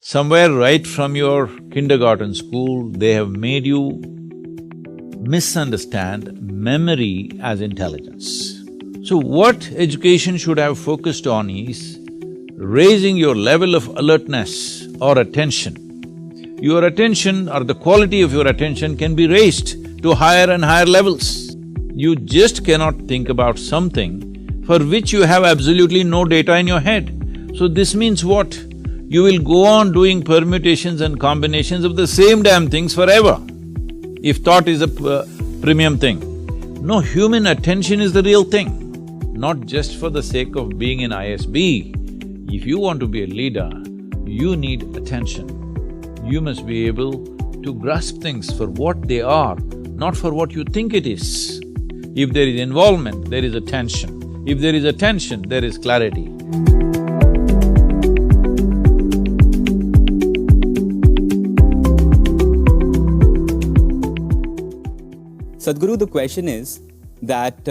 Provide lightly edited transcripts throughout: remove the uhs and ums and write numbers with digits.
Somewhere right from your kindergarten school, they have made you misunderstand memory as intelligence. So what education should have focused on is raising your level of alertness or attention. Your attention or the quality of your attention can be raised to higher and higher levels. You just cannot think about something for which you have absolutely no data in your head. So this means what? You will go on doing permutations and combinations of the same damn things forever, if thought is a premium thing. No, human attention is the real thing, not just for the sake of being in ISB. If you want to be a leader, you need attention. You must be able to grasp things for what they are, not for what you think it is. If there is involvement, there is attention. If there is attention, there is clarity. Sadhguru, the question is that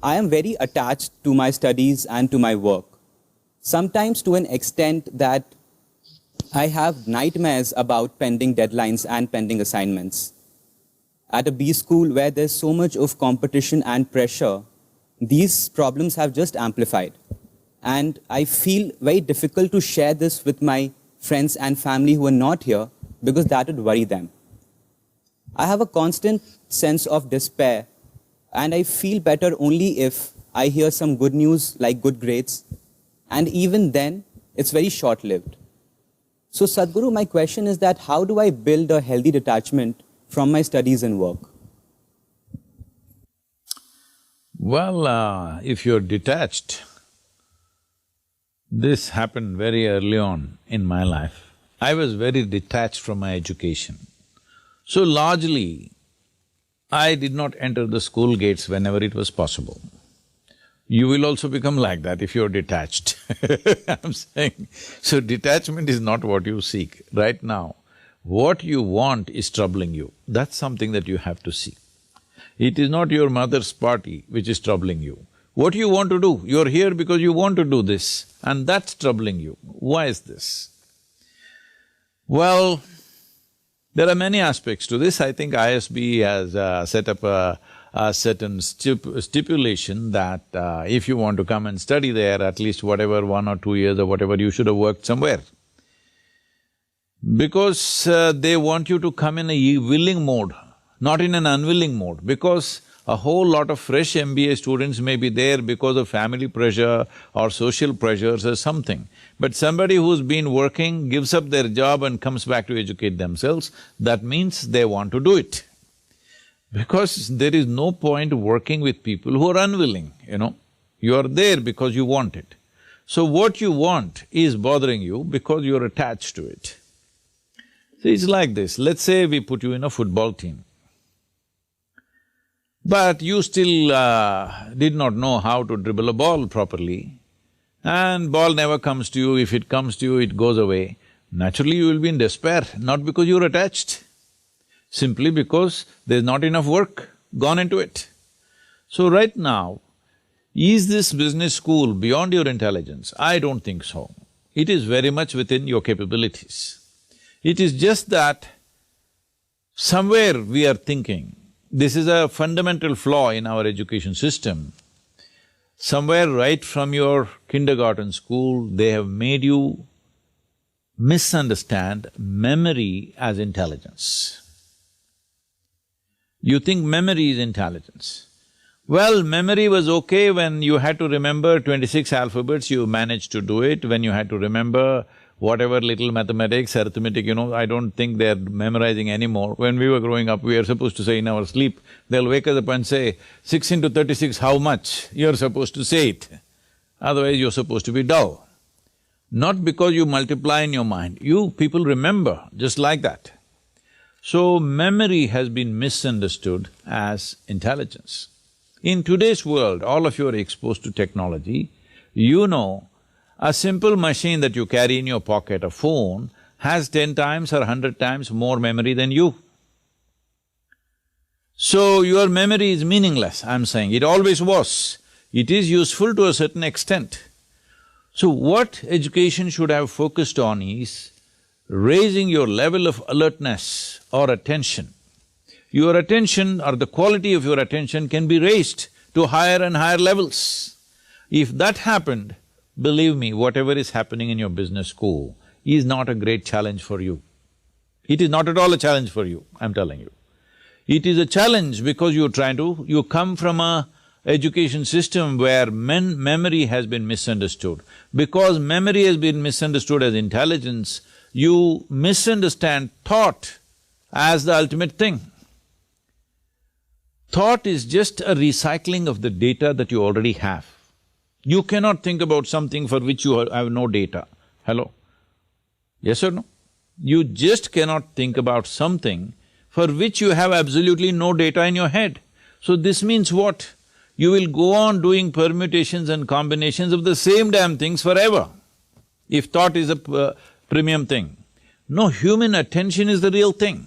I am very attached to my studies and to my work, sometimes to an extent that I have nightmares about pending deadlines and pending assignments. At a B school where there's so much of competition and pressure, these problems have just amplified. And I feel very difficult to share this with my friends and family who are not here because that would worry them. I have a constant sense of despair, and I feel better only if I hear some good news like good grades, and even then, it's very short-lived. So Sadhguru, my question is that how do I build a healthy detachment from my studies and work? Well, if you're detached, this happened very early on in my life. I was very detached from my education. So largely, I did not enter the school gates whenever it was possible. You will also become like that if you're detached I'm saying. So detachment is not what you seek right now. What you want is troubling you. That's something that you have to see. It is not your mother's party which is troubling you. What you want to do, you're here because you want to do this, and that's troubling you. Why is this? Well, there are many aspects to this. I think ISB has set up a certain stipulation that if you want to come and study there, at least whatever 1 or 2 years or whatever, you should have worked somewhere. Because they want you to come in a willing mode, not in an unwilling mode, because a whole lot of fresh MBA students may be there because of family pressure or social pressures or something. But somebody who's been working, gives up their job and comes back to educate themselves, that means they want to do it. Because there is no point working with people who are unwilling, you know. You are there because you want it. So what you want is bothering you because you're attached to it. So it's like this, let's say we put you in a football team. But you still did not know how to dribble a ball properly, and ball never comes to you. If it comes to you, it goes away. Naturally, you will be in despair, not because you're attached, simply because there's not enough work gone into it. So right now, is this business school beyond your intelligence? I don't think so. It is very much within your capabilities. It is just that somewhere we are thinking, this is a fundamental flaw in our education system. Somewhere right from your kindergarten school, they have made you misunderstand memory as intelligence. You think memory is intelligence. Well, memory was okay when you had to remember 26 alphabets, you managed to do it. When you had to remember whatever little mathematics, arithmetic, you know, I don't think they're memorizing anymore. When we were growing up, we were supposed to say in our sleep, they'll wake us up and say, 6 into 36, how much? You're supposed to say it, otherwise you're supposed to be dull. Not because you multiply in your mind, you people remember just like that. So memory has been misunderstood as intelligence. In today's world, all of you are exposed to technology, you know a simple machine that you carry in your pocket, a phone, has 10 times or 100 times more memory than you. So your memory is meaningless, I'm saying, it always was. It is useful to a certain extent. So what education should have focused on is raising your level of alertness or attention. Your attention or the quality of your attention can be raised to higher and higher levels. If that happened, believe me, whatever is happening in your business school is not a great challenge for you. It is not at all a challenge for you, I'm telling you. It is a challenge because you come from a education system where memory has been misunderstood. Because memory has been misunderstood as intelligence, you misunderstand thought as the ultimate thing. Thought is just a recycling of the data that you already have. You cannot think about something for which you have no data. Hello? Yes or no? You just cannot think about something for which you have absolutely no data in your head. So this means what? You will go on doing permutations and combinations of the same damn things forever, if thought is a premium thing. No, human attention is the real thing.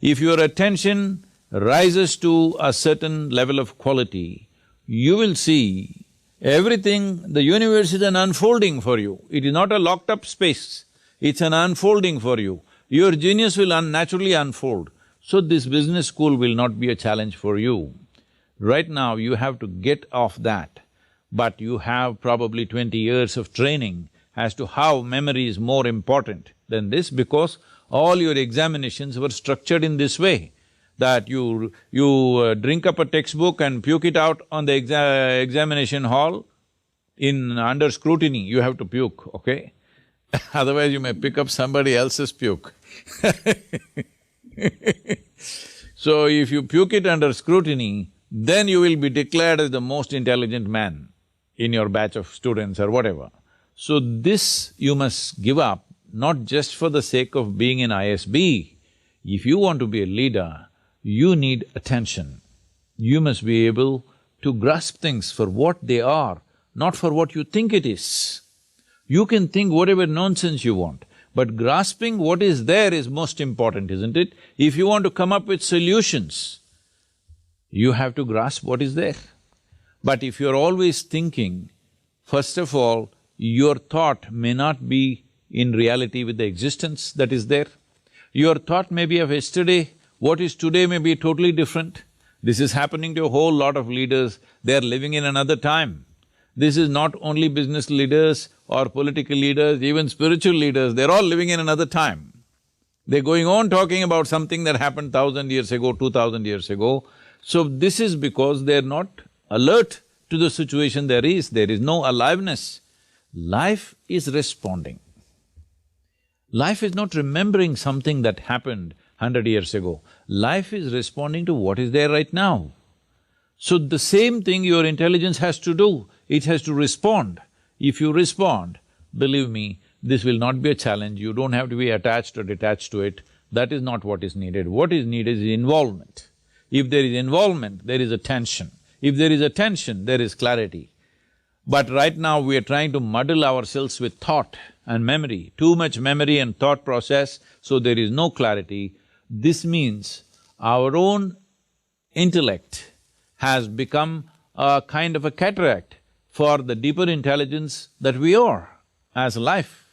If your attention rises to a certain level of quality, you will see everything, the universe is an unfolding for you. It is not a locked up space, it's an unfolding for you. Your genius will naturally unfold. So this business school will not be a challenge for you. Right now, you have to get off that, but you have probably 20 years of training as to how memory is more important than this, because all your examinations were structured in this way, that you drink up a textbook and puke it out on the examination hall. Under scrutiny, you have to puke, okay? Otherwise you may pick up somebody else's puke. So if you puke it under scrutiny, then you will be declared as the most intelligent man in your batch of students or whatever. So this you must give up, not just for the sake of being in ISB. If you want to be a leader, you need attention. You must be able to grasp things for what they are, not for what you think it is. You can think whatever nonsense you want, but grasping what is there is most important, isn't it? If you want to come up with solutions, you have to grasp what is there. But if you're always thinking, first of all, your thought may not be in reality with the existence that is there. Your thought may be of yesterday, what is today may be totally different. This is happening to a whole lot of leaders, they're living in another time. This is not only business leaders or political leaders, even spiritual leaders, they're all living in another time. They're going on talking about something that happened 1,000 years ago, 2,000 years ago. So this is because they're not alert to the situation there is no aliveness. Life is responding. Life is not remembering something that happened 100 years ago. Life is responding to what is there right now. So the same thing your intelligence has to do, it has to respond. If you respond, believe me, this will not be a challenge, you don't have to be attached or detached to it. That is not what is needed. What is needed is involvement. If there is involvement, there is attention. If there is attention, there is clarity. But right now we are trying to muddle ourselves with thought and memory, too much memory and thought process, so there is no clarity. This means our own intellect has become a kind of a cataract for the deeper intelligence that we are as a life.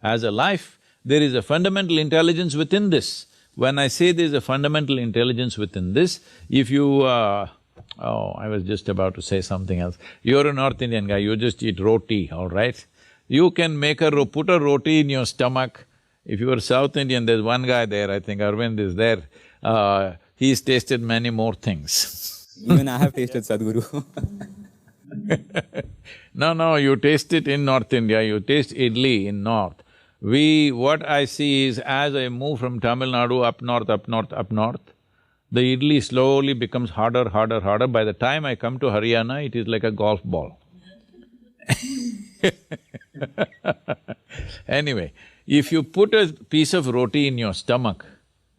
As a life, there is a fundamental intelligence within this. When I say there is a fundamental intelligence within this, if you… I was just about to say something else. You're a North Indian guy, you just eat roti, all right? You can put a roti in your stomach. If you are South Indian, there's one guy there, I think Arvind is there, he's tasted many more things. Even I have tasted Sadhguru. No, you taste it in North India, you taste idli in North. What I see is, as I move from Tamil Nadu up north, the idli slowly becomes harder. By the time I come to Haryana, it is like a golf ball. Anyway, if you put a piece of roti in your stomach,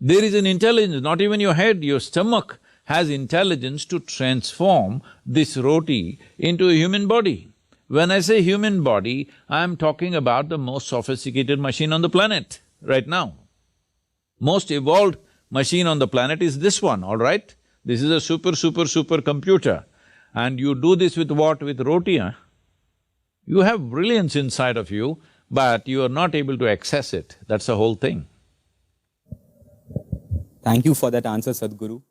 there is an intelligence, not even your head, your stomach has intelligence to transform this roti into a human body. When I say human body, I'm talking about the most sophisticated machine on the planet right now. Most evolved machine on the planet is this one, all right? This is a super computer. And you do this with what? With roti, huh? You have brilliance inside of you, but you are not able to access it, that's the whole thing. Thank you for that answer, Sadhguru.